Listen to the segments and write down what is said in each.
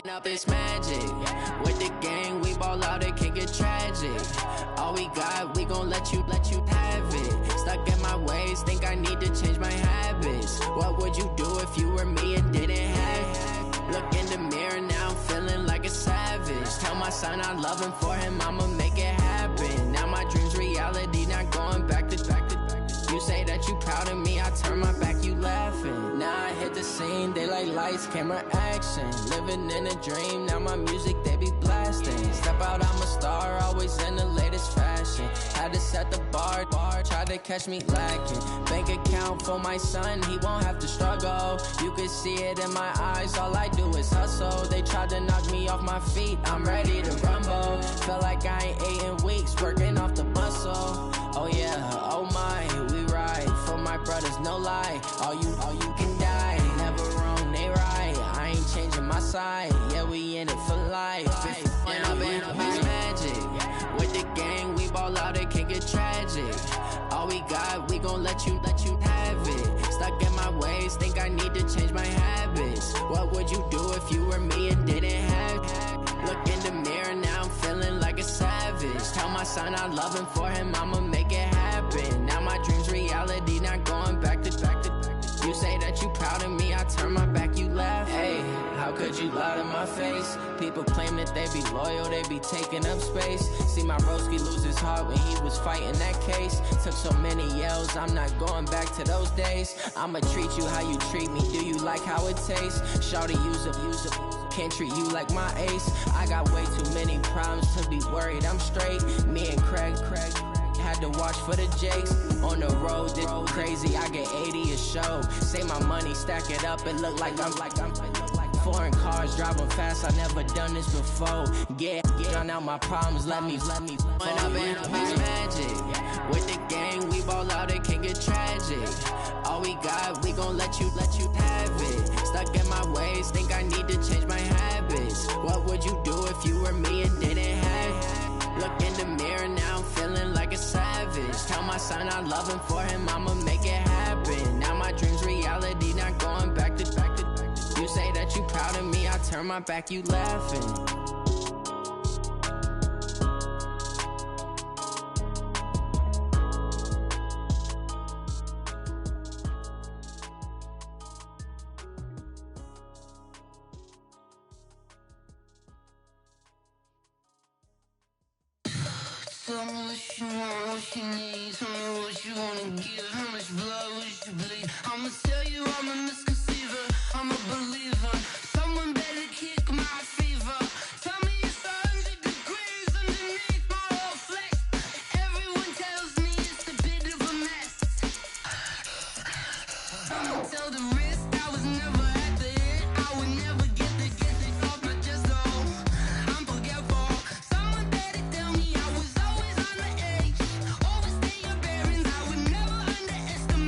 Up it's magic. With the gang, we ball out, it can get tragic. All we got, we gon' let you have it. Stuck in my ways, think I need to change my habits. What would you do if you were me and didn't have? Look in the mirror now, I'm feeling like a savage. Tell my son I love him, for him I'ma make it happen. Now my dream's reality, not going back to. You say that you proud of me, I turn my back, you laughing. Now I hit the scene, they like lights, camera, action. Living in a dream, now my music, they be blasting. Step out, I'm a star, always in the latest fashion. Had to set the bar, tried to catch me lacking. Bank account for my son, he won't have to struggle. You can see it in my eyes, all I do is hustle. They tried to knock me off my feet, I'm ready to rumble. Felt like I ain't ate in weeks, working off the muscle. Oh yeah, oh my, we ride for my brothers, no lie. All you can die, never wrong, they right. I ain't changing my side, yeah, we in it for life. When up it's magic. With the gang, we ball out, it can get tragic. All we got, we gon' let you have it. Stuck in my ways, think I need to change my habits. What would you do if you were me and didn't have? Look in the mirror now, I'm feeling like a savage. Tell my son I love him, for him I'ma make it happen. Now my dream's reality, not going back to. You say that you proud of me, I turn my back, you laugh. Hey, how could you lie to my face? People claim that they be loyal, they be taking up space. See my broski lose his heart when he was fighting that case. Took so many yells, I'm not going back to those days. I'ma treat you how you treat me, do you like how it tastes? Shawty, use up. Can't treat you like my ace. I got way too many problems to be worried, I'm straight. Me and Craig had to watch for the Jakes. On the road, this crazy, I get 80 a show. Say my money, stack it up, it look like I'm foreign cars, driving fast, I never done this before. Yeah, drown out my problems, let me When up it's magic. With the gang, we ball out, it can get tragic. All we got, we gon' let you have it. Stuck in my ways, think I need to change my habits. What would you do if you were me and didn't have? Look in the mirror now, I'm feeling like a savage. Tell my son I love him, for him I'ma make it happen. Now my dream's reality, not going back to. You say that you proud of me, I turn my back, you laughing. Tell me what you want, what you need. Tell me what you wanna give. How much blood would you bleed? I'ma tell you I'm a misconceiver, I'm a believer. Someone better kick my fever. Tell me it's 100 degrees underneath my whole flesh. Everyone tells me it's a bit of a mess. I'ma tell the risk I was never at the end. I would never get it off my chest though. I'm forgetful. Someone better tell me I was always on the edge. Overstay your bearings, I would never underestimate.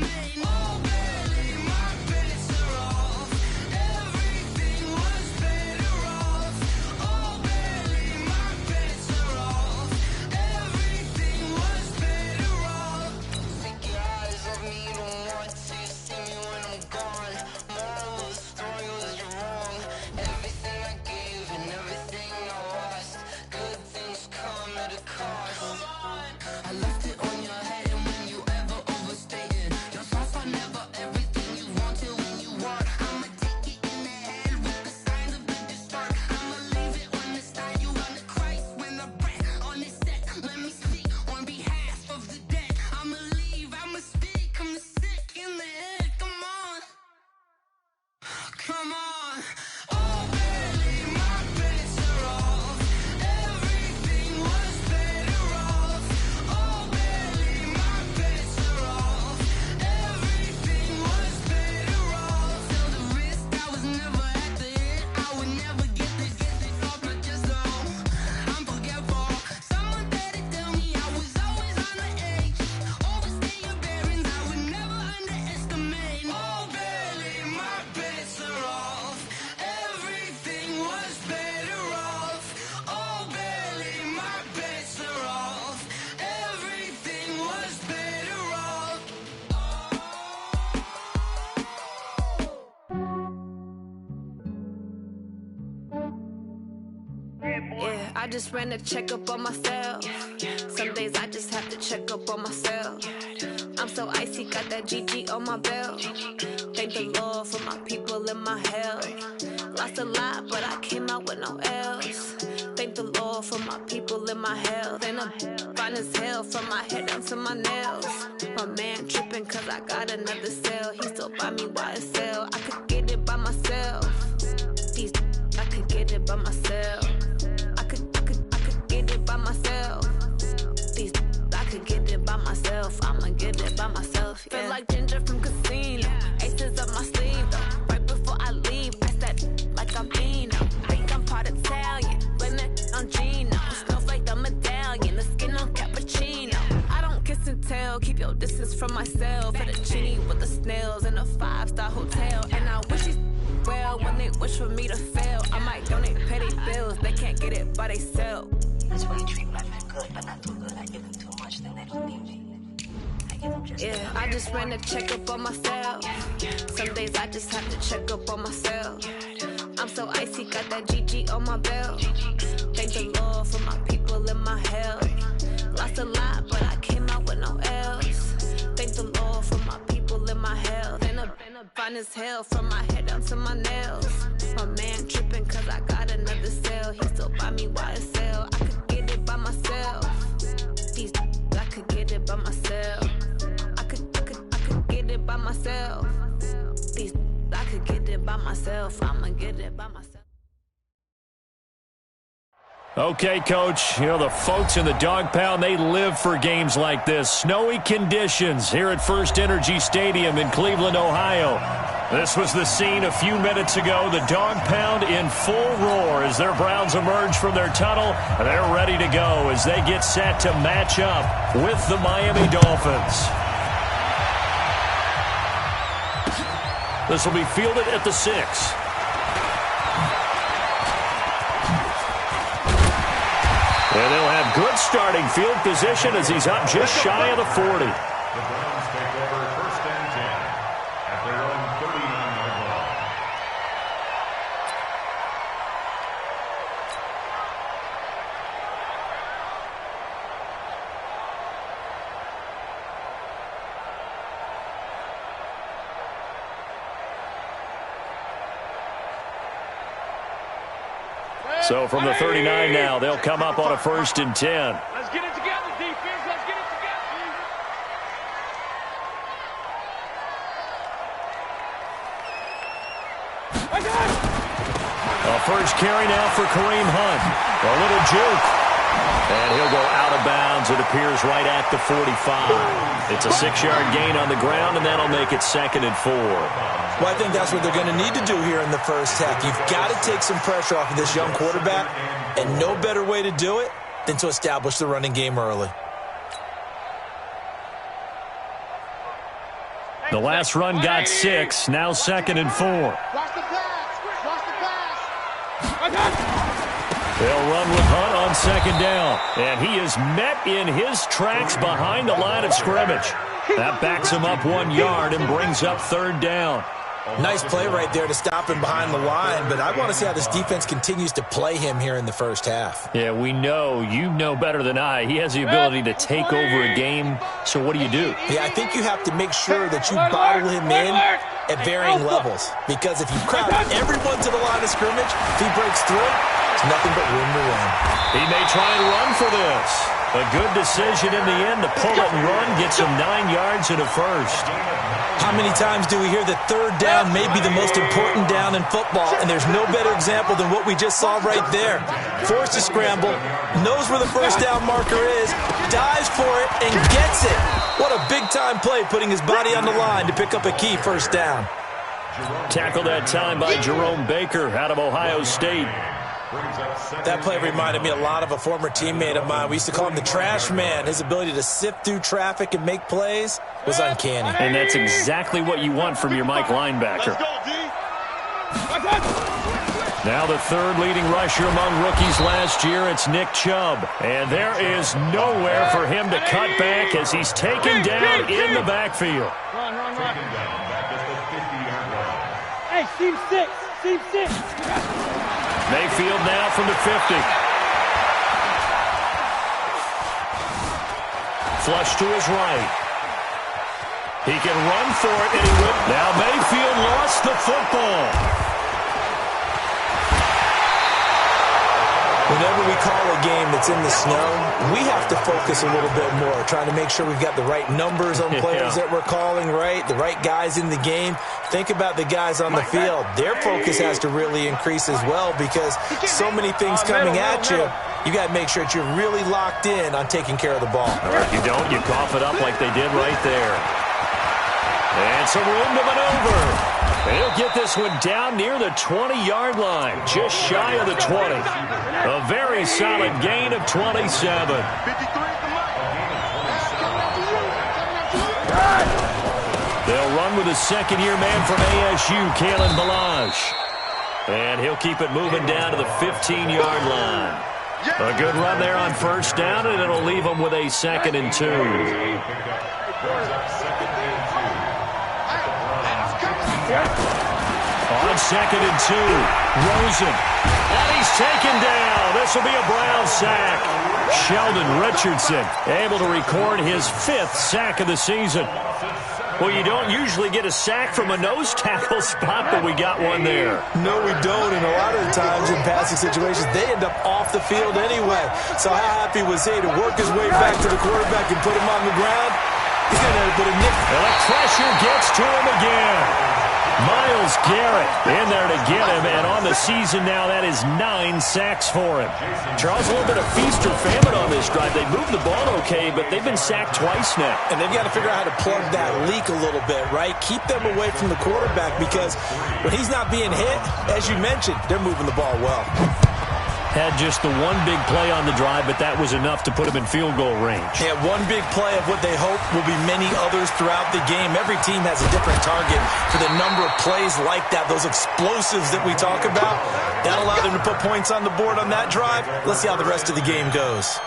I just ran a checkup on myself. Some days I just have to check up on myself. I'm so icy, got that GG on my belt. Thank the Lord for my people in my health. Lost a lot, but I came out with no L's. Thank the Lord for my people in my health. And I'm fine as hell from my head down to my nails. My man tripping cause I got another cell. He still buy me YSL. I could get it by myself. These I could get it by myself. I could get it by myself. These I could get it by myself. I'ma get it by myself. Yeah. Feel like Ginger from Casino. Aces up my sleeve though. Right before I leave, I said like I'm Eno. Think I'm part Italian. Blame that on Gino. Smells like the medallion. The skin on cappuccino. I don't kiss and tell. Keep your distance from myself. Fettuccine with the snails in a 5-star hotel. And I wish he's well when they wish for me to fail. I might donate petty bills. They can't get it by themselves. That's why you treat women good, but not too good. I give them too much, then they don't need me. Yeah, I just ran a checkup on myself. Some days I just have to check up on myself. I'm so icy, got that GG on my belt. Thank the Lord for my people in my health. Lost a lot, but I came out with no L's. Thank the Lord for my people in my health. And I'm fine as hell from my head down to my nails. My man tripping cause I got another cell. He still buy me YSL. I could get it by myself. These I could get it by myself. I could get it by myself. These I could get it by myself. I'ma get it by myself. Okay, Coach, you know, the folks in the Dog Pound, they live for games like this. Snowy conditions here at First Energy Stadium in Cleveland, Ohio. This was the scene a few minutes ago. The Dog Pound in full roar as their Browns emerge from their tunnel. They're ready to go as they get set to match up with the Miami Dolphins. This will be fielded at the 6. And they'll have good starting field position as he's up just shy of the 40. The Browns take over 1st and 10 at their own 39-yard line. So from the 39 now, they'll come up on a 1st and 10. Let's get it together, defense. Let's get it together. A first carry now for Kareem Hunt. A little juke. And he'll go out of bounds. It appears right at the 45. It's a 6-yard gain on the ground, and that'll make it 2nd and 4. Well, I think that's what they're going to need to do here in the first half. You've got to take some pressure off of this young quarterback, and no better way to do it than to establish the running game early. The last run got 6, now 2nd and 4. Watch the pass. Watch the pass. They'll run with Hunt on 2nd down, and he is met in his tracks behind the line of scrimmage. That backs him up 1 yard and brings up 3rd down. Nice play right there to stop him behind the line, but I want to see how this defense continues to play him here in the first half. Yeah, we know. You know better than I. He has the ability to take over a game, so what do? Yeah, I think you have to make sure that you bottle him in at varying levels, because if you crowd everyone to the line of scrimmage, if he breaks through, it's nothing but room to run. He may try and run for this. A good decision in the end to pull it and run, gets him 9 yards and a first. How many times do we hear that 3rd down may be the most important down in football, and there's no better example than what we just saw right there. Forced to scramble, knows where the first down marker is, dives for it, and gets it. What a big-time play, putting his body on the line to pick up a key first down. Tackled that time by Jerome Baker out of Ohio State. That play reminded me a lot of a former teammate of mine. We used to call him the trash man. His ability to sift through traffic and make plays was uncanny. And that's exactly what you want from your Mike linebacker. Now the 3rd leading rusher among rookies last year, it's Nick Chubb. And there is nowhere for him to cut back as he's taken down in the backfield. Run. Hey, Team 6. Mayfield now from the 50. flush to his right. He can run for it, and he will. Now Mayfield lost the football. Whenever we call a game that's in the snow, we have to focus a little bit more, trying to make sure we've got the right numbers on players that we're calling, right? The right guys in the game. Think about the guys on the field. Their focus has to really increase as well because so many things coming at you. You got to make sure that you're really locked in on taking care of the ball. Or if you don't, you cough it up like they did right there. And some room to maneuver. He'll get this one down near the 20-yard line, just shy of the 20. A very solid gain of 27. They'll run with a second-year man from ASU, Kalen Balazs. And he'll keep it moving down to the 15-yard line. A good run there on first down, and it'll leave them with a 2nd and 2. On 2nd and 2, Rosen. And he's taken down. This will be a Brown sack. Sheldon Richardson able to record his 5th sack of the season. Well, you don't usually get a sack from a nose tackle spot, but we got one there. No, we don't. And a lot of the times in passing situations, they end up off the field anyway. So how happy was he to work his way back to the quarterback and put him on the ground? He's going to end up with a nick. And the pressure gets to him again. Myles Garrett in there to get him, and on the season now, that is 9 sacks for him. Charles, a little bit of feast or famine on this drive. They moved the ball okay, but they've been sacked twice now. And they've got to figure out how to plug that leak a little bit, right? Keep them away from the quarterback because when he's not being hit, as you mentioned, they're moving the ball well. Had just the one big play on the drive, but that was enough to put him in field goal range. Yeah, one big play of what they hope will be many others throughout the game. Every team has a different target for the number of plays like that, those explosives that we talk about. That allowed them to put points on the board on that drive. Let's see how the rest of the game goes.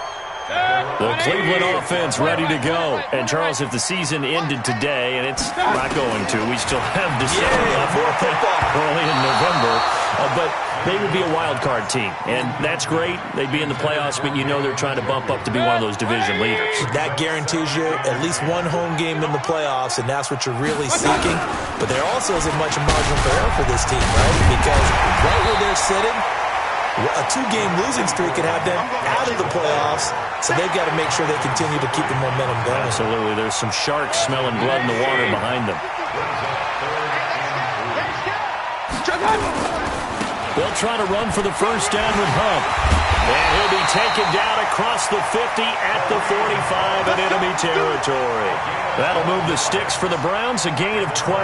The Cleveland offense ready to go. And, Charles, if the season ended today, and it's not going to, we still have December left early in November, but they would be a wild card team. And that's great. They'd be in the playoffs, but you know they're trying to bump up to be one of those division leaders. That guarantees you at least one home game in the playoffs, and that's what you're really seeking. But there also isn't much margin for error for this team, right? Because right where they're sitting, a 2-game losing streak could have them out of the playoffs, so they've got to make sure they continue to keep the momentum going. Absolutely. There's some sharks smelling blood in the water behind them. They'll try to run for the first down with Hump. And he'll be taken down across the 50 at the 45 in enemy territory. That'll move the sticks for the Browns, a gain of 12.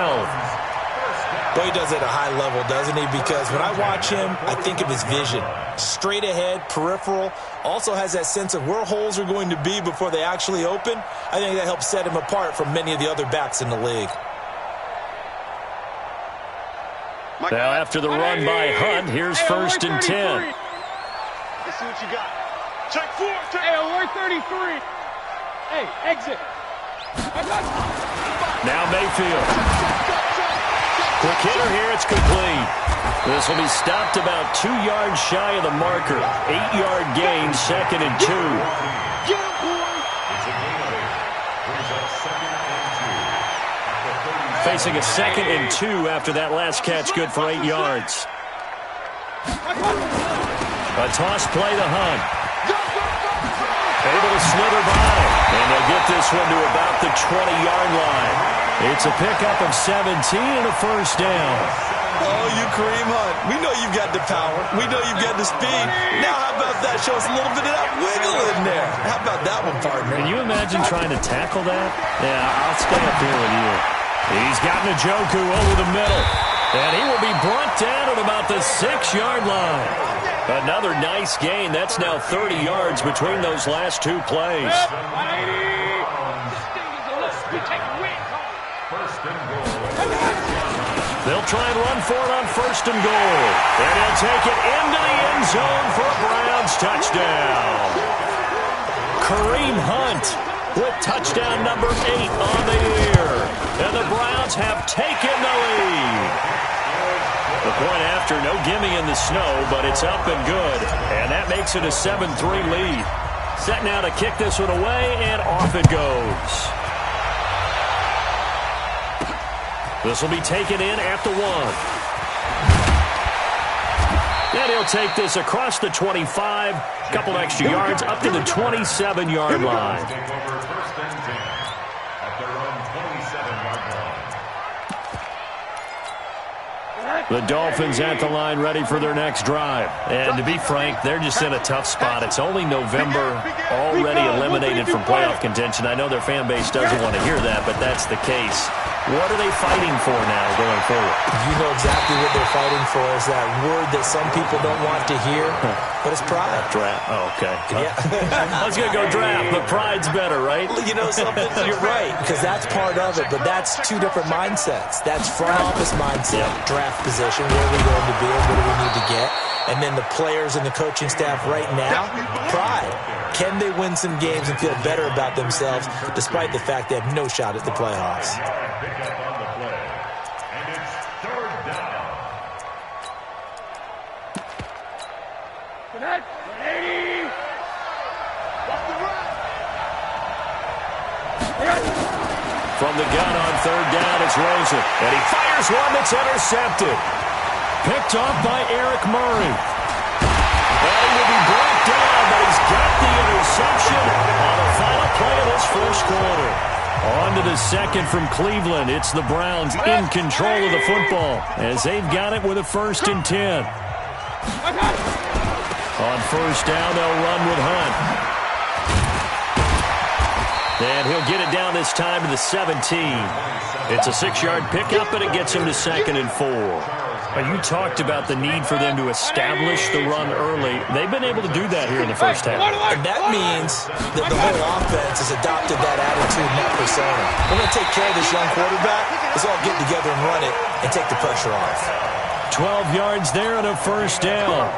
Well, he does it at a high level, doesn't he? Because when I watch him, I think of his vision. Straight ahead, peripheral. Also has that sense of where holes are going to be before they actually open. I think that helps set him apart from many of the other backs in the league. Now, after the run by Hunt, here's 1st and 10. Let's see what you got. Check 4. Hey, alert 33. Hey, exit. Now Mayfield. Quick hitter here, it's complete. This will be stopped about 2 yards shy of the marker. 8-yard gain, 2nd and 2. Get him, boy. Facing a 2nd and 2 after that last catch, good for 8 yards. A toss play to Hunt. Able to slither by, and they'll get this one to about the 20-yard line. It's a pickup of 17 and a first down. Oh, you Kareem Hunt. We know you've got the power. We know you've got the speed. Now how about that? Show us a little bit of that wiggle in there. How about that one, partner? Can you imagine trying to tackle that? Yeah, I'll stay up here with you. He's got Njoku over the middle. And he will be brought down at about the 6-yard line. Another nice gain. That's now 30 yards between those last 2 plays. They'll try and run for it on 1st and goal. And he'll take it into the end zone for a Browns touchdown. Kareem Hunt with touchdown number 8 on the year. And the Browns have taken the lead. The point after, no gimme in the snow, but it's up and good. And that makes it a 7-3 lead. Set now to kick this one away, and off it goes. This will be taken in at the 1. And he'll take this across the 25, couple extra yards, up to the 27-yard line. The Dolphins at the line ready for their next drive. And to be frank, they're just in a tough spot. It's only November, already eliminated from playoff contention. I know their fan base doesn't want to hear that, but that's the case. What are they fighting for now going forward? You know exactly what they're fighting for is that word that some people don't want to hear, but it's pride. Draft. Oh, okay. Yeah. I was going to go draft, but pride's better, right? You know something? You're right, because that's part of it, but that's two different mindsets. That's front office mindset, draft position, where are we going to be and what do we need to get? And then the players and the coaching staff right now, pride. Can they win some games and feel better about themselves despite the fact they have no shot at the playoffs? Pick up on the play. And it's 3rd down. Connect. 80. Off the run. From the gun on 3rd down, it's Rosen. And he fires one that's intercepted. Picked off by Eric Murray. And he will be brought down, but he's got the interception on the final play of this first quarter. On to the second from Cleveland. It's the Browns in control of the football as they've got it with a 1st and 10. On 1st down, they'll run with Hunt. And he'll get it down this time to the 17. It's a 6-yard pickup, and it gets him to 2nd and 4. You talked about the need for them to establish the run early. They've been able to do that here in the first half. And that means that the whole offense has adopted that attitude and that persona. We're going to take care of this young quarterback. Let's all get together and run it and take the pressure off. 12 yards there and a 1st down.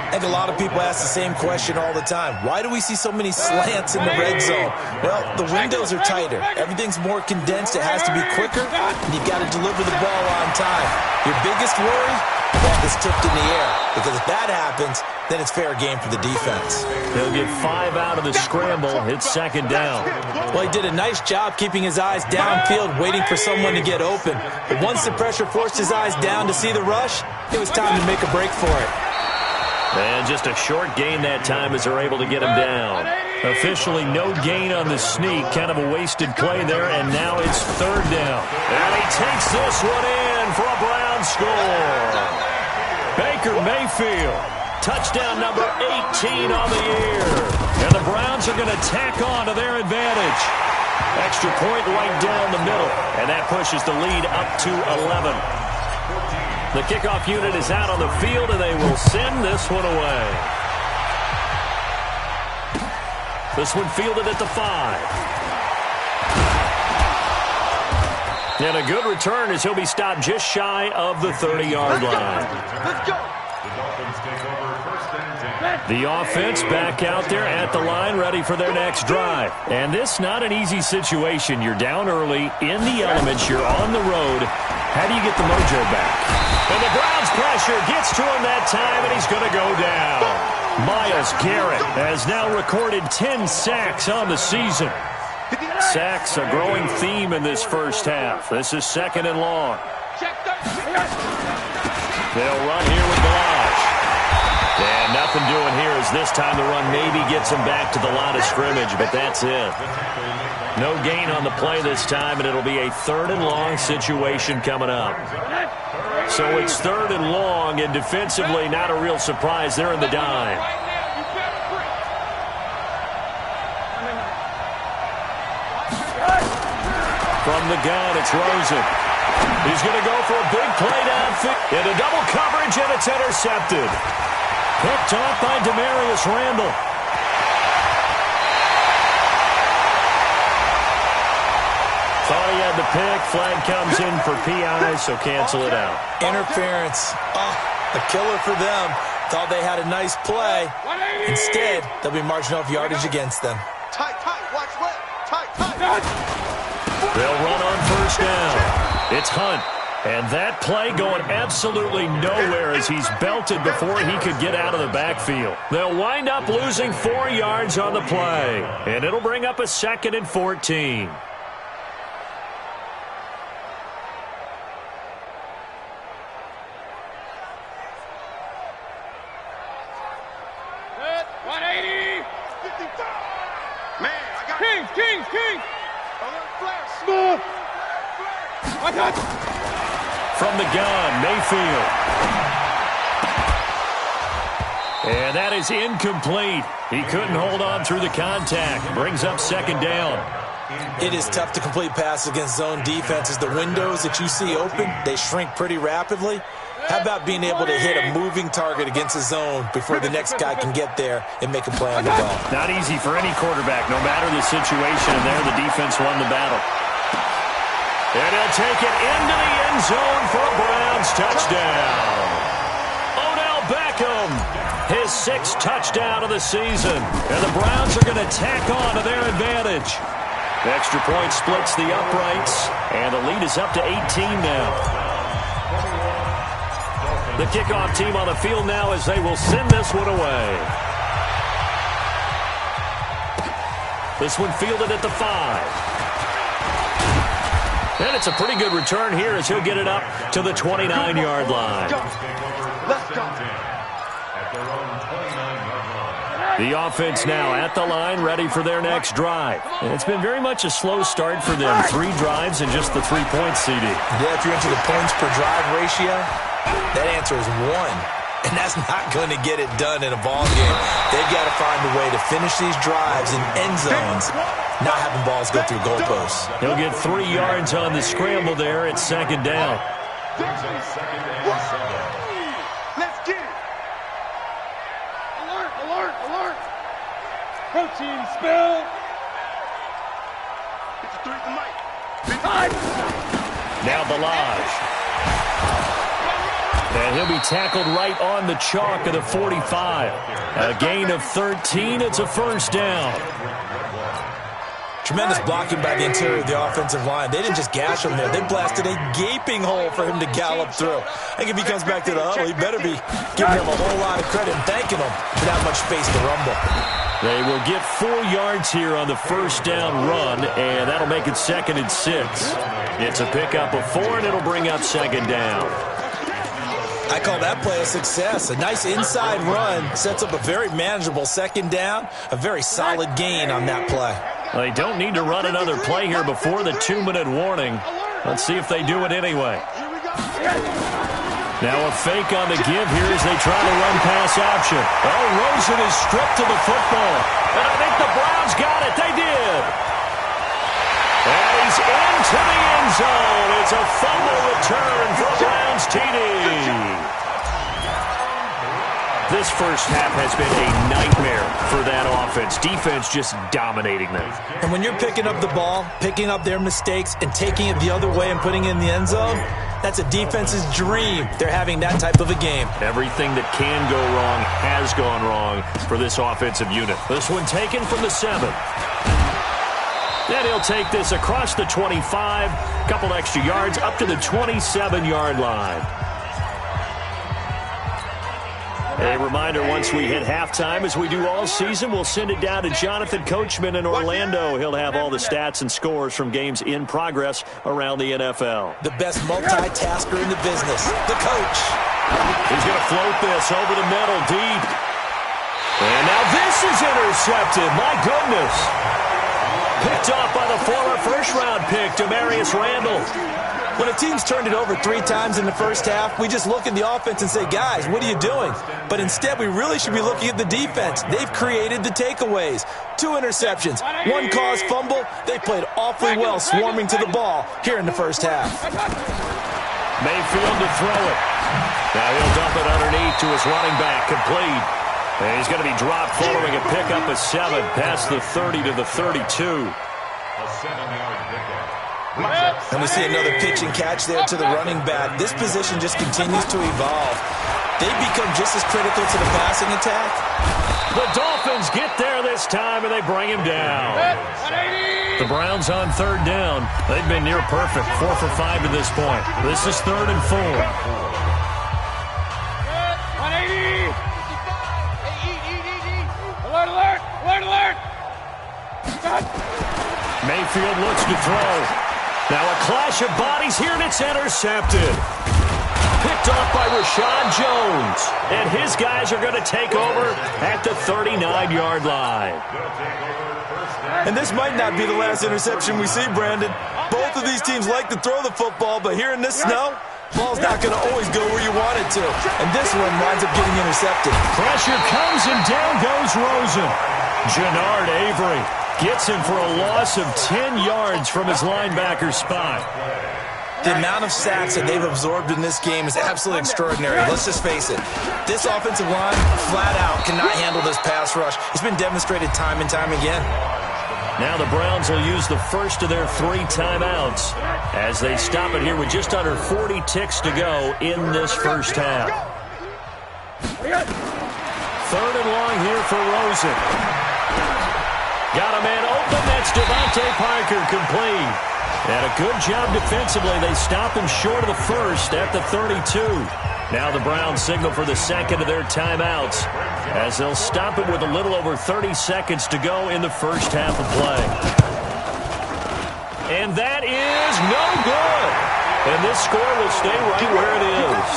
I think a lot of people ask the same question all the time. Why do we see so many slants in the red zone? Well, the windows are tighter. Everything's more condensed. It has to be quicker, and you've got to deliver the ball on time. Your biggest worry? Ball gets tipped in the air, because if that happens, then it's fair game for the defense. They'll get 5 out of the scramble. It's 2nd down. Well, he did a nice job keeping his eyes downfield, waiting for someone to get open. But once the pressure forced his eyes down to see the rush, it was time to make a break for it. And just a short gain that time as they're able to get him down. Officially no gain on the sneak. Kind of a wasted play there, and now it's 3rd down. And he takes this one in for a Brown score. Baker Mayfield, touchdown number 18 on the year. And the Browns are going to tack on to their advantage. Extra point right down the middle, and that pushes the lead up to 11. The kickoff unit is out on the field, and they will send this one away. This one fielded at the 5. And a good return as he'll be stopped just shy of the 30-yard line. Let's go. The Dolphins take over 1st and 10. The offense back out there at the line, ready for their next drive. And this not an easy situation. You're down early, in the elements, you're on the road. How do you get the mojo back? And the Browns pressure gets to him that time, and he's going to go down. Myles Garrett has now recorded 10 sacks on the season. Sacks, a growing theme in this first half. This is 2nd and long. They'll run here with Galage. And nothing doing here as this time the run maybe gets him back to the line of scrimmage, but that's it. No gain on the play this time, and it'll be a 3rd and long situation coming up. So it's 3rd and long, and defensively not a real surprise. They're in the dime. From the gun, it's Rosen. He's going to go for a big play downfield. Into double coverage, and it's intercepted. Picked off by Demarius Randall. Thought he had the pick. Flag comes in for PI, so cancel it out. Interference. Oh, a killer for them. Thought they had a nice play. Instead, they'll be marching off yardage against them. Tight, watch left. Tight. They'll run on 1st down. It's Hunt. And that play going absolutely nowhere as he's belted before he could get out of the backfield. They'll wind up losing 4 yards on the play, and it'll bring up a 2nd and 14. From the gun, Mayfield. And that is incomplete. He couldn't hold on through the contact. Brings up 2nd down. It is tough to complete passes against zone defenses. The windows that you see open, they shrink pretty rapidly. How about being able to hit a moving target against a zone before the next guy can get there and make a play on the ball? Not easy for any quarterback, no matter the situation. And there, the defense won the battle. And he'll take it into the end zone for a Browns touchdown. Odell Beckham, his 6th touchdown of the season. And the Browns are going to tack on to their advantage. The extra point splits the uprights, and the lead is up to 18 now. The kickoff team on the field now as they will send this one away. This one fielded at the 5. And it's a pretty good return here as he'll get it up to the 29-yard line. Let's go. The offense now at the line, ready for their next drive. And it's been very much a slow start for them. 3 drives and just the 3 points, CD. Yeah, if you're into the points per drive ratio, that answer is 1. And that's not going to get it done in a ball game. They've got to find a way to finish these drives in end zones, not having balls go through goalposts. He'll get 3 yards on the scramble there at 2nd down. Let's get it. Alert, alert, alert. Protein spill. 53 to Mike. Now Balaj. And he'll be tackled right on the chalk of the 45. A gain of 13. It's a 1st down. Tremendous blocking by the interior of the offensive line. They didn't just gash him there. They blasted a gaping hole for him to gallop through. I think if he comes back to the huddle, he better be giving him a whole lot of credit and thanking him for that much space to rumble. They will get 4 yards here on the 1st down run, and that'll make it 2nd and 6. It's a pickup of 4, and it'll bring up 2nd down. I call that play a success. A nice inside run sets up a very manageable 2nd down, a very solid gain on that play. They don't need to run another play here before the 2-minute warning. Let's see if they do it anyway. Now a fake on the give here as they try to run pass option. Oh, Rosen is stripped to the football. And I think the Browns got it. They did. And he's into the end zone. It's a fumble return for Browns TD. This first half has been a nightmare for that offense. Defense just dominating them. And when you're picking up the ball, picking up their mistakes, and taking it the other way and putting it in the end zone, that's a defense's dream. They're having that type of a game. Everything that can go wrong has gone wrong for this offensive unit. This one taken from the 7. Then he'll take this across the 25, couple extra yards, up to the 27-yard line. A reminder, once we hit halftime, as we do all season, we'll send it down to Jonathan Coachman in Orlando. He'll have all the stats and scores from games in progress around the NFL. The best multitasker in the business, the coach. He's going to float this over the middle, deep. And now this is intercepted. My goodness. Picked off by the former first-round pick, Demarius Randall. When a team's turned it over 3 times in the first half, we just look at the offense and say, guys, what are you doing? But instead, we really should be looking at the defense. They've created the takeaways. 2 interceptions, 1 caused fumble. They played awfully well swarming to the ball here in the first half. Mayfield to throw it. Now he'll dump it underneath to his running back, complete. And he's going to be dropped following a pickup of 7 past the 30 to the 32. A 7-yard pickup. And we see another pitch and catch there to the running back. This position just continues to evolve. They become just as critical to the passing attack. The Dolphins get there this time, and they bring him down. The Browns on third down. They've been near perfect, 4 for 5 to this point. This is 3rd and 4. 180. Alert, alert, alert, alert. Mayfield looks to throw. Now a clash of bodies here, and it's intercepted. Picked off by Rashad Jones. And his guys are going to take over at the 39-yard line. And this might not be the last interception we see, Brandon. Both of these teams like to throw the football, but here in this snow, ball's not going to always go where you want it to. And this one winds up getting intercepted. Pressure comes, and down goes Rosen. Jannard Avery gets him for a loss of 10 yards from his linebacker spot. The amount of sacks that they've absorbed in this game is absolutely extraordinary. Let's just face it. This offensive line, flat out, cannot handle this pass rush. It's been demonstrated time and time again. Now the Browns will use the first of their 3 timeouts as they stop it here with just under 40 ticks to go in this first half. 3rd and long here for Rosen. Got a man open. That's Devontae Parker, complete. And a good job defensively. They stop him short of the first at the 32. Now the Browns signal for the second of their timeouts as they'll stop it with a little over 30 seconds to go in the first half of play. And that is no good. And this score will stay right where it is.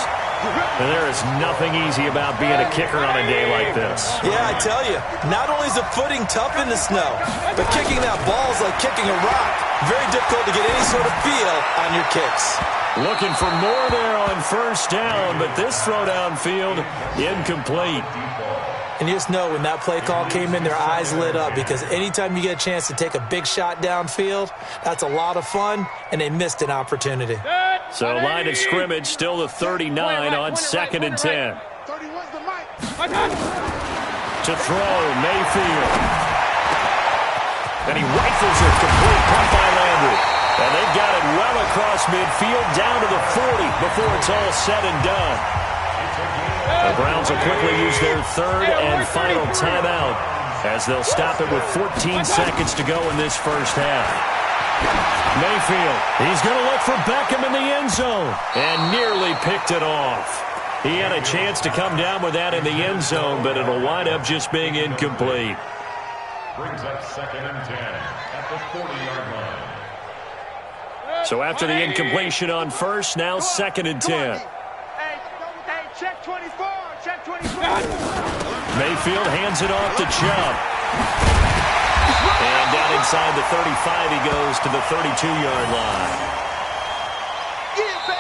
And there is nothing easy about being a kicker on a day like this. Yeah, I tell you, not only is the footing tough in the snow, but kicking that ball is like kicking a rock. Very difficult to get any sort of feel on your kicks. Looking for more there on first down, but this throw downfield incomplete. And you just know when that play call came in, their eyes lit up because anytime you get a chance to take a big shot downfield, that's a lot of fun, and they missed an opportunity. So line of scrimmage still the 39 on 2nd and 10. To throw, Mayfield. And he rifles it, complete, caught by Landry. And they've got it well across midfield, down to the 40 before it's all said and done. The Browns will quickly use their 3rd and final timeout as they'll stop it with 14 seconds to go in this first half. Mayfield, he's going to look for Beckham in the end zone and nearly picked it off. He had a chance to come down with that in the end zone, but it'll wind up just being incomplete. Brings up 2nd and 10 at the 40-yard line. So after the incompletion on first, now 2nd and 10. Hey, check 24, check 24. Mayfield hands it off to Chubb. And down inside the 35, he goes to the 32-yard line.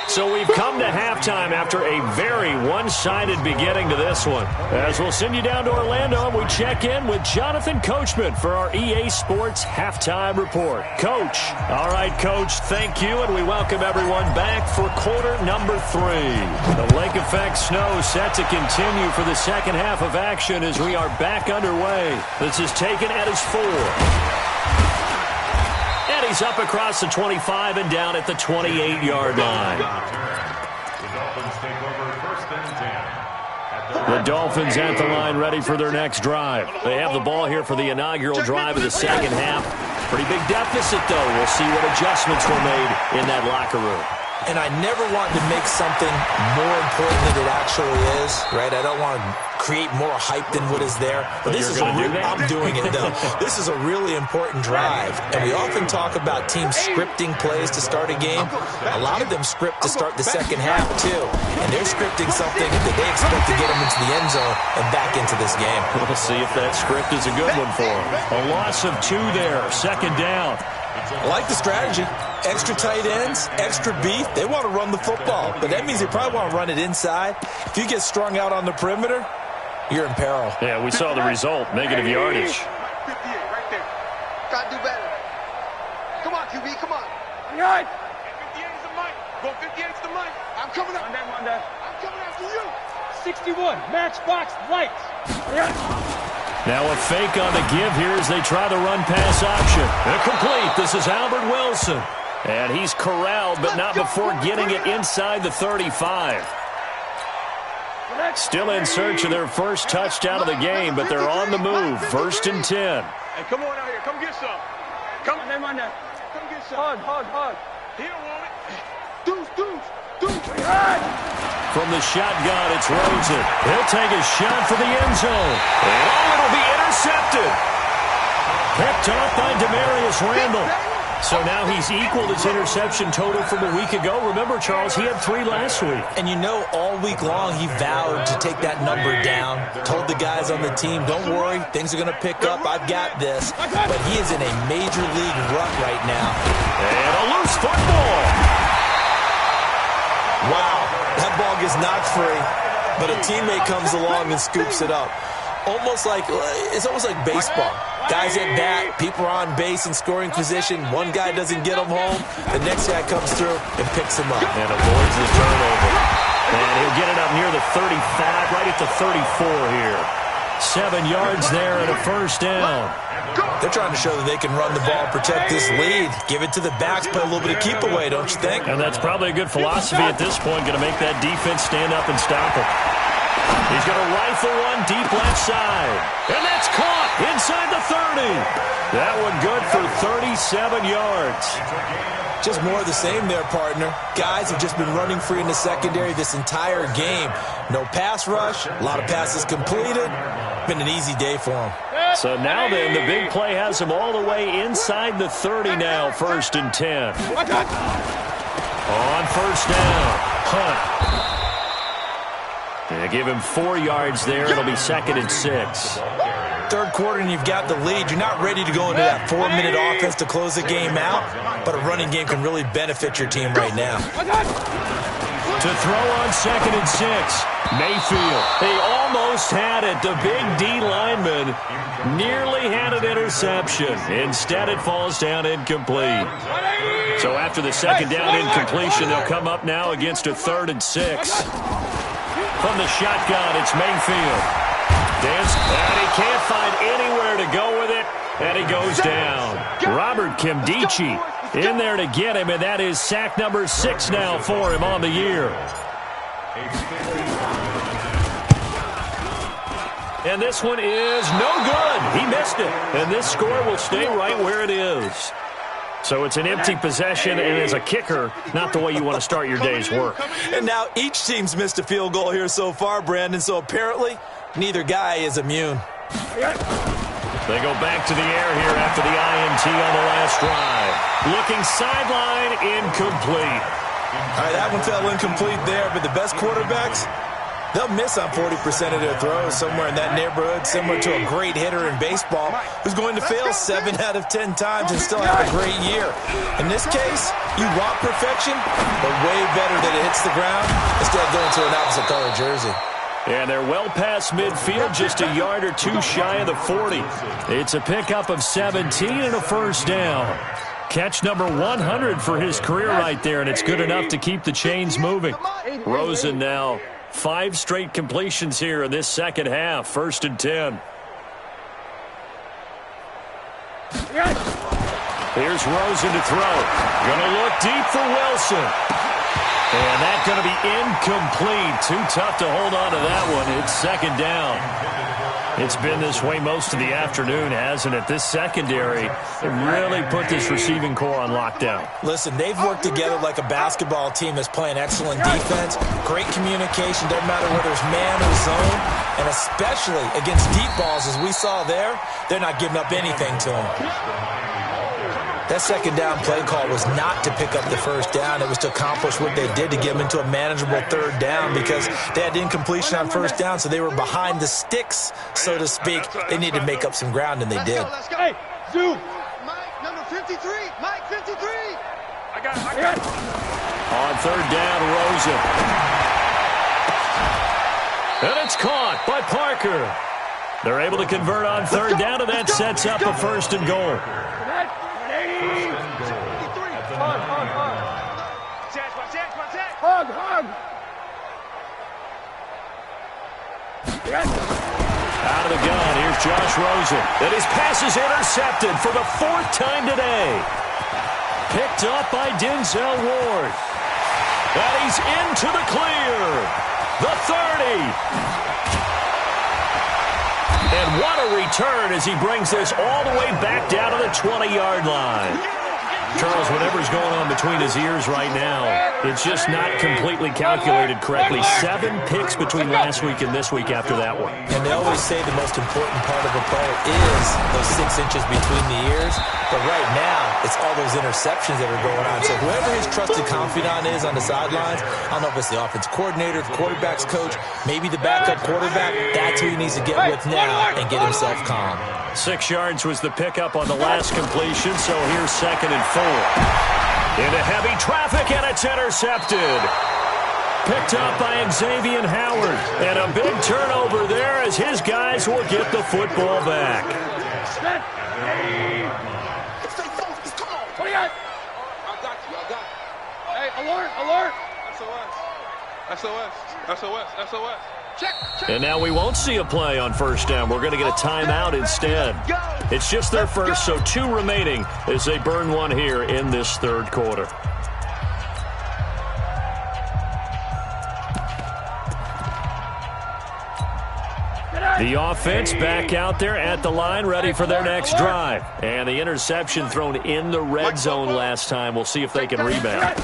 So we've come to halftime after a very one-sided beginning to this one. As we'll send you down to Orlando, and we check in with Jonathan Coachman for our EA Sports Halftime Report. Coach. All right, Coach, thank you, and we welcome everyone back for quarter number 3. The lake effect snow set to continue for the second half of action as we are back underway. This is taken at his 4. And he's up across the 25 and down at the 28-yard line. The Dolphins at the line ready for their next drive. They have the ball here for the inaugural drive of the second half. Pretty big deficit, though. We'll see what adjustments were made in that locker room. And I never want to make something more important than it actually is, right? I don't want to create more hype than what is there. But this is I'm doing it, though. This is a really important drive. And we often talk about teams scripting plays to start a game. A lot of them script to start the second half, too. And they're scripting something that they expect to get them into the end zone and back into this game. We'll see if that script is a good one for them. A loss of 2 there, second down. I like the strategy. Extra tight ends, extra beef. They want to run the football, but that means they probably want to run it inside. If you get strung out on the perimeter, you're in peril. Yeah, we saw the result. Negative yardage. 58 right there. Gotta do better. Come on, QB, come on. All right. 58 is the mic. Go 58 is the mic. I'm coming up. I'm coming after you. 61, matchbox lights. Now a fake on the give here as they try the run-pass option. Incomplete. This is Albert Wilson. And he's corralled, but not before getting it inside the 35. Still in search of their first touchdown of the game, but they're on the move. 1st and 10. Hey, come on out here. Come get some. Come on, come get some. Hug. He don't want it. Deuce. From the shotgun, it's Rosen. He'll take a shot for the end zone. And it'll be intercepted. Picked off by Demarius Randall. So now he's equaled his interception total from a week ago. Remember, Charles, he had 3 last week. And you know, all week long he vowed to take that number down. Told the guys on the team, don't worry, things are going to pick up. I've got this. But he is in a major league rut right now. And a loose football. Wow, that ball gets knocked free, but a teammate comes along and scoops it up. It's almost like baseball. Guys at bat, people are on base in scoring position. One guy doesn't get him home. The next guy comes through and picks him up. And avoids the turnover. And he'll get it up near the 35, right at the 34 here. 7 yards there and a first down. They're trying to show that they can run the ball, protect this lead. Give it to the backs, play a little bit of keep away, don't you think? And that's probably a good philosophy at this point. Going to make that defense stand up and stop him. He's going to rifle one deep left side. And that's caught inside the 30. That one good for 37 yards. Just more of the same there, partner. Guys have just been running free in the secondary this entire game. No pass rush, a lot of passes completed. Been an easy day for them. So now then, the big play has him all the way inside the 30 now, 1st and 10. On first down, Hunt. They give him 4 yards there. It'll be 2nd and 6. Third quarter and you've got the lead. You're not ready to go into that 4-minute offense to close the game out, but a running game can really benefit your team right now. To throw on 2nd and 6. Mayfield. They almost had it. The big D lineman nearly had an interception. Instead, it falls down incomplete. So after the 2nd down incompletion, they'll come up now against a 3rd and 6. From the shotgun, it's Mayfield. And he can't find anywhere to go with it, and he goes down. Robert Kimdichie in there to get him, and that is sack number 6 now for him on the year. And this one is no good. He missed it, and this score will stay right where it is. So it's an empty possession, and as a kicker, not the way you want to start your day's work. And now each team's missed a field goal here so far, Brandon, so apparently neither guy is immune. They go back to the air here after the INT on the last drive. Looking sideline, incomplete. All right, that one fell incomplete there, but the best quarterbacks, they'll miss on 40% of their throws, somewhere in that neighborhood, similar to a great hitter in baseball who's going to fail 7 out of 10 times and still have a great year. In this case, you want perfection, but way better that it hits the ground instead of going to an opposite color jersey. And they're well past midfield, just a yard or 2 shy of the 40. It's a pickup of 17 and a first down. Catch number 100 for his career right there, and it's good enough to keep the chains moving. Rosen now 5 straight completions here in this second half, 1st and 10. Here's Rosen to throw. Gonna look deep for Wilson. And that's going to be incomplete. Too tough to hold on to that one. It's 2nd down. It's been this way most of the afternoon, hasn't it? This secondary really put this receiving core on lockdown. Listen, they've worked together like a basketball team that's playing excellent defense, great communication, doesn't matter whether it's man or zone, and especially against deep balls, as we saw there, they're not giving up anything to them. That 2nd down play call was not to pick up the first down. It was to accomplish what they did to get them into a manageable 3rd down because they had incompletion on 1st down, so they were behind the sticks, so to speak. They needed to make up some ground, and they did. Let's go. Hey, Zoom. Mike, number 53. Mike, 53. I got it. On 3rd down, Rosen. And it's caught by Parker. They're able to convert on 3rd down, and that sets up a 1st and goal. Hug. Out of the gun, here's Josh Rosen. And his pass is intercepted for the 4th time today. Picked up by Denzel Ward. And he's into the clear. The 30. And what a return as he brings this all the way back down to the 20-yard line. Charles, whatever's going on between his ears right now, it's just not completely calculated correctly. 7 picks between last week and this week after that one. And they always say the most important part of a play is those 6 inches between the ears. But right now, it's all those interceptions that are going on. So whoever his trusted confidant is on the sidelines, I don't know if it's the offensive coordinator, the quarterback's coach, maybe the backup quarterback, that's who he needs to get with now and get himself calm. 6 yards was the pickup on the last completion, so here's 2nd and 4. Into heavy traffic, and it's intercepted. Picked up by Xavier Howard. And a big turnover there as his guys will get the football back. Hey, alert! SOS. And now we won't see a play on first down. We're going to get a timeout instead. It's just their first, so 2 remaining as they burn one here in this third quarter. The offense back out there at the line, ready for their next drive. And the interception thrown in the red zone last time. We'll see if they can rebound.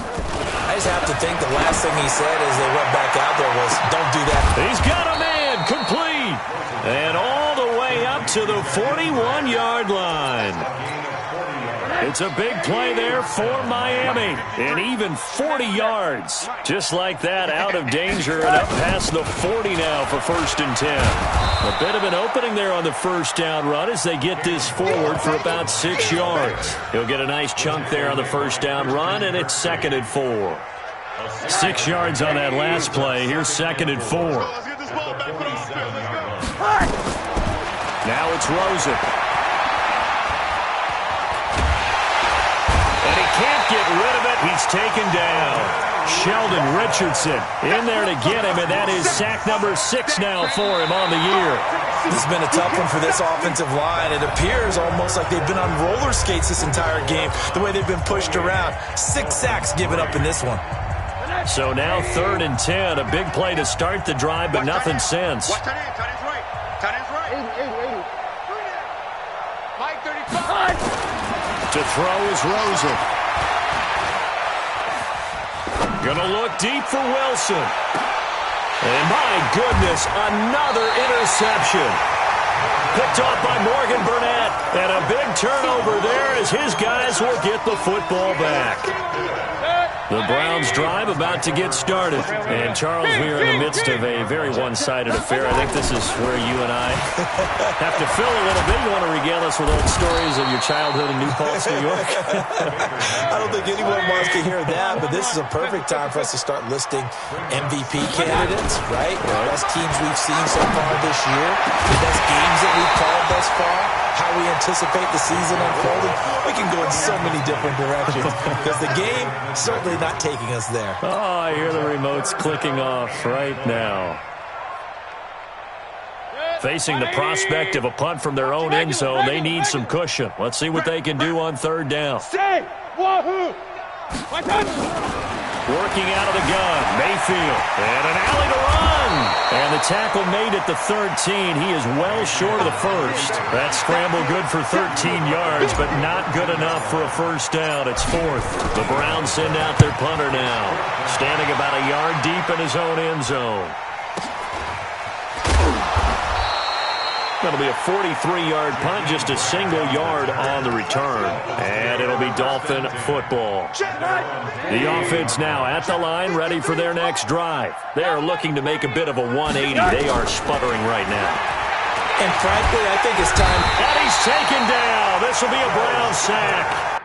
I just have to think the last thing he said as they went back out there was, don't do that. He's got a man, complete. And all the way up to the 41-yard line. It's a big play there for Miami. And even 40 yards. Just like that, out of danger and up past the 40 now for 1st and 10. A bit of an opening there on the first down run as they get this forward for about 6 yards. He'll get a nice chunk there on the first down run, and it's 2nd and 4. 6 yards on that last play. Here's 2nd and 4. Now it's Rosen. Can't get rid of it. He's taken down. Sheldon Richardson in there to get him, and that is sack number 6 now for him on the year. This has been a tough one for this offensive line. It appears almost like they've been on roller skates this entire game, the way they've been pushed around. 6 sacks given up in this one. So now 3rd and 10, a big play to start the drive, but nothing since. Watch tight end, tight end's right. Tight end's right. 80. Mike 35. To throw is Rosen. Gonna look deep for Wilson. And my goodness, another interception. Picked off by Morgan Burnett. And a big turnover there as his guys will get the football back. The Browns drive about to get started. And, Charles, we are in the midst of a very one-sided affair. I think this is where you and I have to fill a little bit. You want to regale us with old stories of your childhood in New Paltz, New York? I don't think anyone wants to hear that, but this is a perfect time for us to start listing MVP candidates, right? The best teams we've seen so far this year, the best games that we've called thus far, how we anticipate the season unfolding. We can go in so many different directions because the game certainly not taking us there. Oh, I hear the remotes clicking off right now. Facing the prospect of a punt from their own end zone, they need some cushion. Let's see what they can do on 3rd down. Working out of the gun, Mayfield, and an alley to run. And the tackle made at the 13. He is well short of the first. That scramble good for 13 yards, but not good enough for a first down. It's 4th. The Browns send out their punter now, standing about a yard deep in his own end zone. That'll be a 43-yard punt, just a single yard on the return. And it'll be Dolphin football. The offense now at the line, ready for their next drive. They are looking to make a bit of a 180. They are sputtering right now. And frankly, I think it's time. And he's taken down. This will be a Brown sack.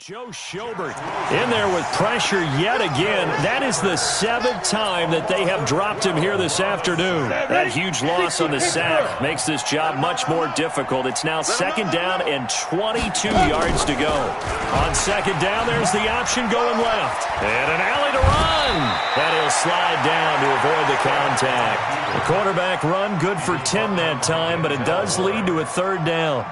Joe Schobert in there with pressure yet again. That is the 7th time that they have dropped him here this afternoon. That huge loss on the sack makes this job much more difficult. It's now 2nd down and 22 yards to go. On 2nd down, there's the option going left. And an alley to run. And he'll slide down to avoid the contact. The quarterback run good for 10 that time, but it does lead to a third down.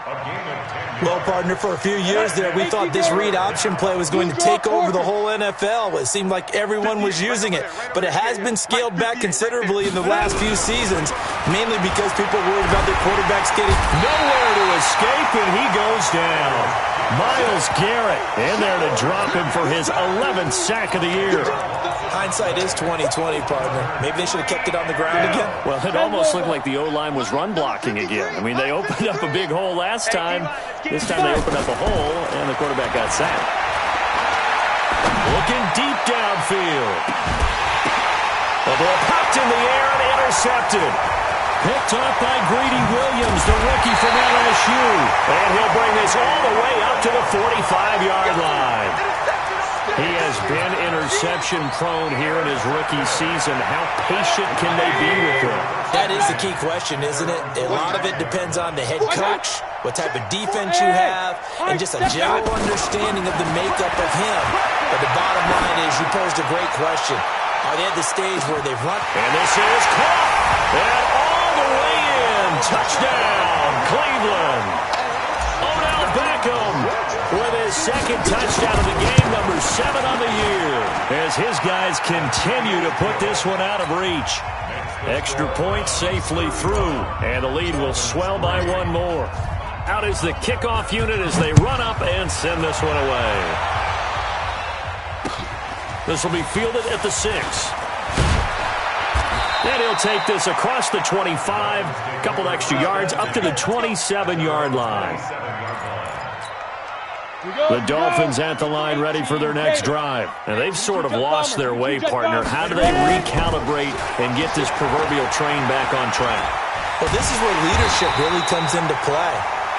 Well, partner, for a few years there, we thought this read option play was going to take over the whole NFL. It seemed like everyone was using it, but it has been scaled back considerably in the last few seasons, mainly because people worried about their quarterbacks getting nowhere to escape, and he goes down. Myles Garrett in there to drop him for his 11th sack of the year. Hindsight is 20/20, partner. Maybe they should have kept it on the ground again. Well, it almost looked like the O-line was run blocking again. I mean, they opened up a big hole last time. This time they opened up a hole, and the quarterback got sacked. Looking deep downfield. The ball popped in the air and intercepted. Picked up by Greedy Williams, the rookie from LSU. And he'll bring this all the way up to the 45-yard line. He has been interception-prone here in his rookie season. How patient can they be with him? That is the key question, isn't it? A lot of it depends on the head coach, what type of defense you have, and just a general understanding of the makeup of him. But the bottom line is you posed a great question. Are they at the stage where they've run? And this is caught. And all the way in. Touchdown, Cleveland. Odell Beckham with his second touchdown of the game, number 7 on the year, as his guys continue to put this one out of reach. Extra point safely through, and the lead will swell by one more. Out is the kickoff unit as they run up and send this one away. This will be fielded at the 6. And he'll take this across the 25, a couple extra yards, up to the 27-yard line. The Dolphins at the line ready for their next drive. And they've sort of lost their way, partner. How do they recalibrate and get this proverbial train back on track? Well, this is where leadership really comes into play.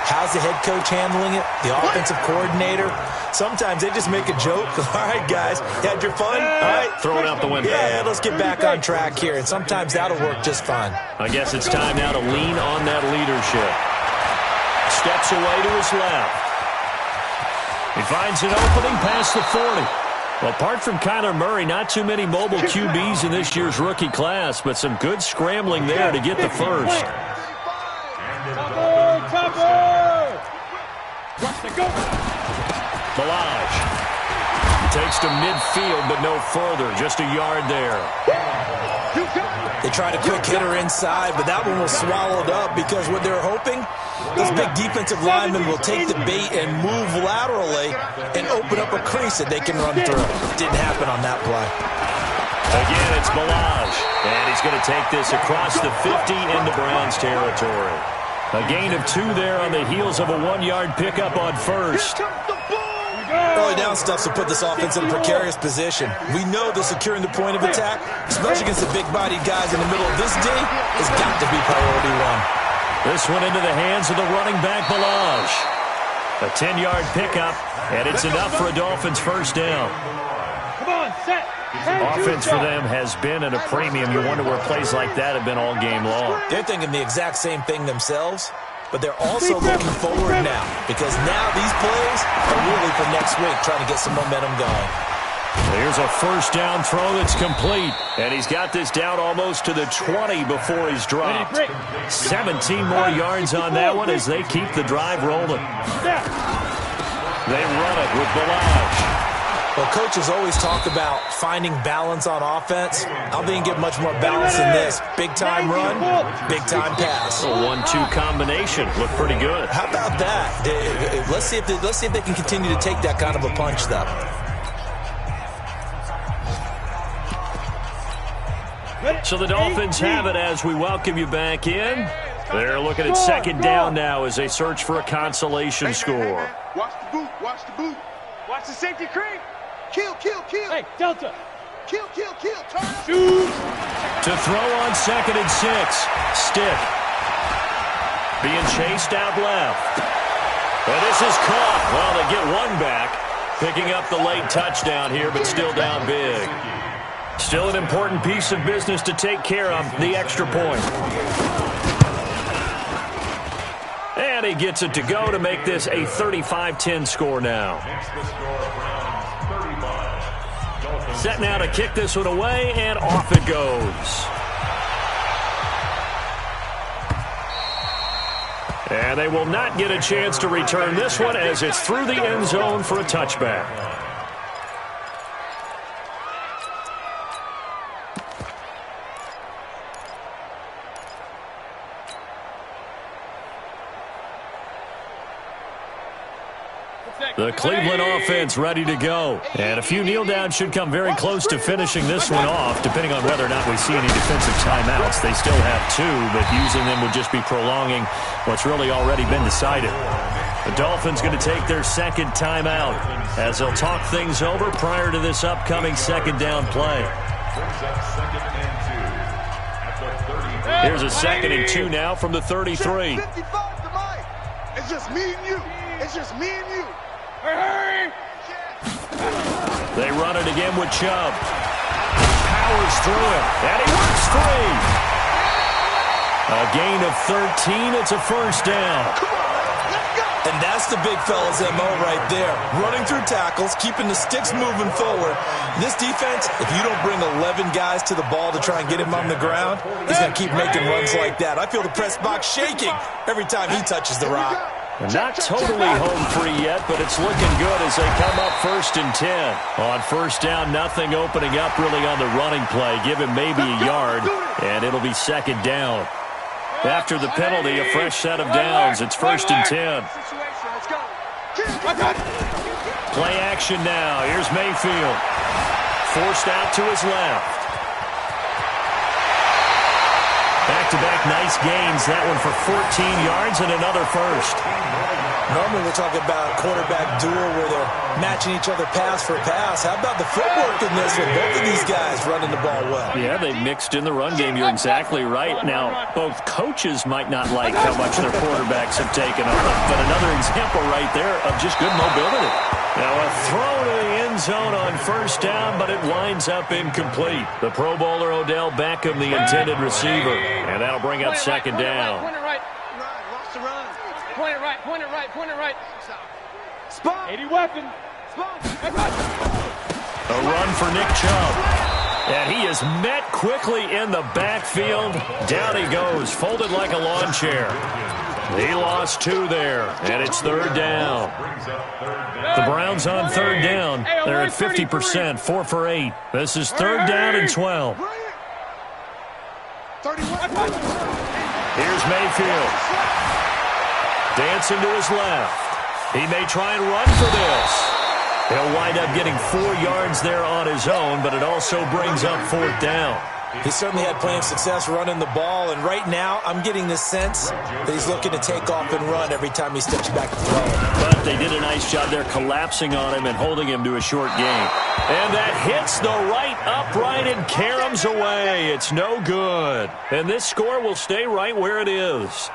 How's the head coach handling it? The offensive coordinator? Sometimes they just make a joke. All right, guys, you had your fun? All right. Throw it out the window. Yeah, let's get back on track here. And sometimes that'll work just fine. I guess it's time now to lean on that leadership. Steps away to his left. He finds an opening past the 40. Well, apart from Kyler Murray, not too many mobile QBs in this year's rookie class, but some good scrambling there to get the first. Balaj takes to midfield, but no further. Just a yard there. They tried a quick hitter inside, but that one was swallowed up because what they're hoping, those big defensive linemen will take the bait and move laterally and open up a crease that they can run through. Didn't happen on that play. Again, it's Balaj, and he's going to take this across the 50 into Browns territory. A gain of 2 there on the heels of a 1-yard pickup on first. Early down stuff to put this offense in a precarious position. We know that securing the point of attack, especially against the big-bodied guys in the middle of this D, has got to be priority 1. This one into the hands of the running back, Balaj. A 10-yard pickup, and it's enough for a Dolphins first down. Come on, set. Offense for them has been at a premium. You wonder where plays like that have been all game long. They're thinking the exact same thing themselves, but they're also looking forward now because now these plays are really for next week, trying to get some momentum going. Here's a first down throw that's complete, and he's got this down almost to the 20 before he's dropped. 17 more yards on that one as they keep the drive rolling. They run it with Balaj. Well, coaches always talk about finding balance on offense. I don't think you get much more balance than this. Big-time run, big-time pass. A 1-2 combination. Looked pretty good. How about that? Let's see if they can continue to take that kind of a punch, though. So the Dolphins have it as we welcome you back in. They're looking at second down now as they search for a consolation score. Watch the boot. Watch the boot. Watch the safety creep. Kill, kill, kill. Hey, Delta. Kill, kill, kill. Turn. Shoot. To throw on 2nd and 6. Stick. Being chased out left. And this is caught. Well, they get one back. Picking up the late touchdown here, but still down big. Still an important piece of business to take care of, the extra point. And he gets it to go to make this a 35-10 score now. Set now to kick this one away, and off it goes. And they will not get a chance to return this one as it's through the end zone for a touchback. The Cleveland offense ready to go. And a few kneel downs should come very close to finishing this one off, depending on whether or not we see any defensive timeouts. They still have 2, but using them would just be prolonging what's really already been decided. The Dolphins going to take their second timeout as they'll talk things over prior to this upcoming second down play. Here's a 2nd and 2 now from the 33. It's just me and you. It's just me and you. They run it again with Chubb. Powers through it, and he works free. A gain of 13. It's a first down. And that's the big fella's MO right there. Running through tackles, keeping the sticks moving forward. This defense, if you don't bring 11 guys to the ball to try and get him on the ground, he's going to keep making runs like that. I feel the press box shaking every time he touches the rock. Not totally home free yet, but it's looking good as they come up 1st and 10. On first down, nothing opening up really on the running play. Give him maybe a yard, and it'll be 2nd down. After the penalty, a fresh set of downs. It's 1st and 10. Play action now. Here's Mayfield. Forced out to his left. Back-to-back nice gains. That one for 14 yards and another first. Normally we're talking about a quarterback duel where they're matching each other pass for pass. How about the footwork in this with both of these guys running the ball well? Yeah, they mixed in the run game. You're exactly right. Now, both coaches might not like how much their quarterbacks have taken on, but another example right there of just good mobility. Now a throw to the end zone on first down, but it winds up incomplete. The Pro Bowler Odell Beckham, the intended receiver, and that'll bring up 2nd down. Point it right. Point it right. Point it right. Point it right. Spot. 80 weapon. Spot. A run for Nick Chubb. And he is met quickly in the backfield. Down he goes, folded like a lawn chair. He lost 2 there, and it's 3rd down. The Browns on 3rd down. They're at 50%, 4 for 8. This is 3rd down and 12. Here's Mayfield. Dancing to his left. He may try and run for this. He'll wind up getting 4 yards there on his own, but it also brings up 4th down. He certainly had plenty of success running the ball, and right now I'm getting the sense that he's looking to take off and run every time he steps back to throw it. But they did a nice job there collapsing on him and holding him to a short gain. And that hits the right upright and caroms away. It's no good. And this score will stay right where it is.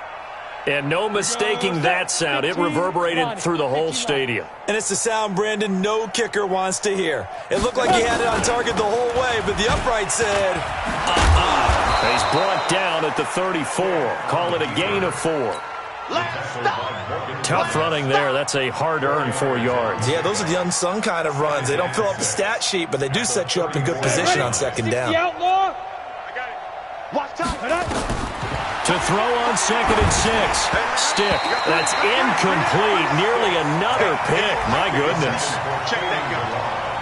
And no mistaking that sound. It reverberated through the whole stadium. And it's the sound, Brandon, no kicker wants to hear. It looked like he had it on target the whole way, but the upright said, He's brought down at the 34. Call it a gain of 4. Tough running there. That's a hard-earned 4 yards. Yeah, those are the unsung kind of runs. They don't fill up the stat sheet, but they do set you up in good position on 2nd down. To throw on 2nd and 6. Stick. That's incomplete. Nearly another pick. My goodness.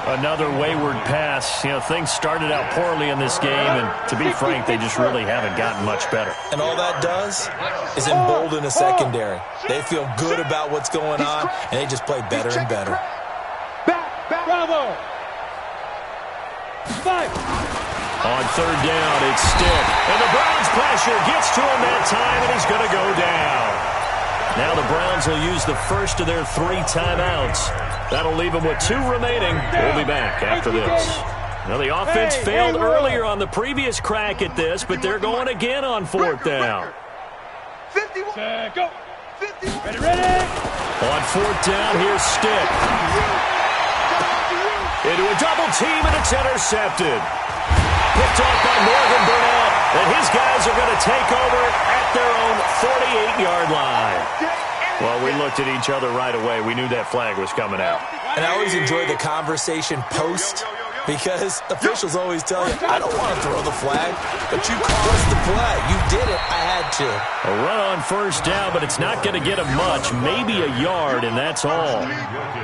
Another wayward pass. You know, things started out poorly in this game, and to be frank, they just really haven't gotten much better. And all that does is embolden a secondary. They feel good about what's going on, and they just play better and better. Bravo. 5. On 3rd down, it's Stick. And the Browns pressure gets to him that time, and he's going to go down. Now the Browns will use the first of their 3 timeouts. That'll leave them with 2 remaining. We'll be back after this. Now the offense failed earlier on the previous crack at this, but they're going again on 4th down. 51. Go. 51. Ready. On 4th down, here's Stick. Into a double team, and it's intercepted. Picked off by Morgan Burnett, and his guys are going to take over at their own 48-yard line. Well, we looked at each other right away. We knew that flag was coming out. And I always enjoy the conversation post Because officials always tell you, I don't want to throw the flag, but you caused the play. You did it. I had to. A run on first down, but it's not going to get him much. Maybe a yard, and that's all.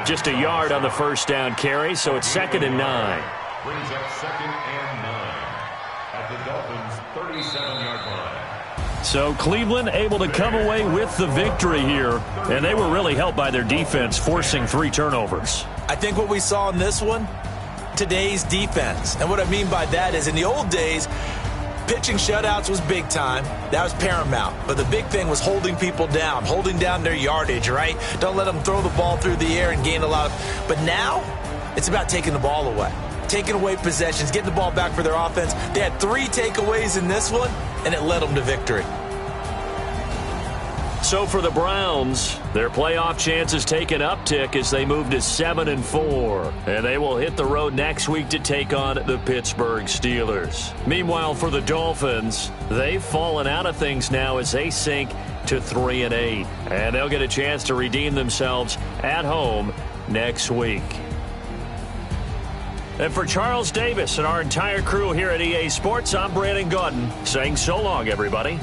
Just a yard on the first down carry, so it's 2nd and 9. Brings up 2nd and 9 at the Dolphins' 37-yard line. So Cleveland able to come away with the victory here, and they were really helped by their defense, forcing 3 turnovers. I think what we saw in this one, today's defense. And what I mean by that is in the old days, pitching shutouts was big time. That was paramount. But the big thing was holding people down, holding down their yardage, right? Don't let them throw the ball through the air and gain a lot of... But now, it's about taking the ball away. Taking away possessions, getting the ball back for their offense. They had 3 takeaways in this one, and it led them to victory. So for the Browns, their playoff chances take an uptick as they move to 7-4. And they will hit the road next week to take on the Pittsburgh Steelers. Meanwhile, for the Dolphins, they've fallen out of things now as they sink to 3-8. And they'll get a chance to redeem themselves at home next week. And for Charles Davis and our entire crew here at EA Sports, I'm Brandon Gaudin saying so long, everybody.